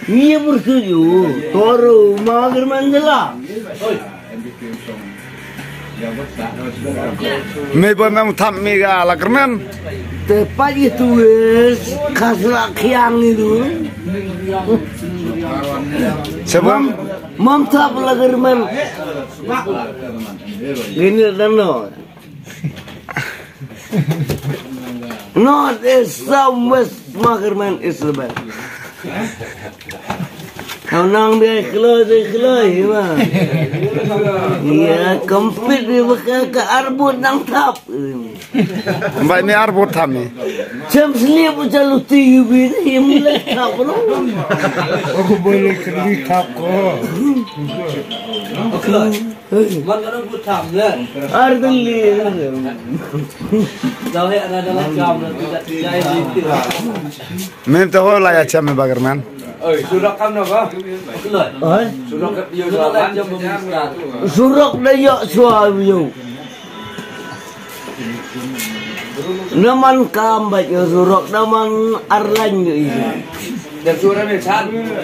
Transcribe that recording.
Iya bersetuju. Toro mager mandela. May ba memang tam mega lakerman? Tepat itu khas lakiang itu. Sebab Mantap lakerman. Gini dano. North is south west lakerman is the best. Kau nang dia keluar, mah. Iya, kempit dia bakal ke arbut nang tap. mbak ni arbot tam ni. Jam selip jalu tinggi bini yang mulai tap loh. Aku boleh kerja tap kok. Mana buat tam le? Ardeli. Dah ada dalam jam tidak tidak ini. May tahu lah ya cam bagerman. Surat kam apa? Surat dia surat jam memisah. Surak dayak suayu. Naman kambat ya surak naman arlan itu. Dan surat ni san.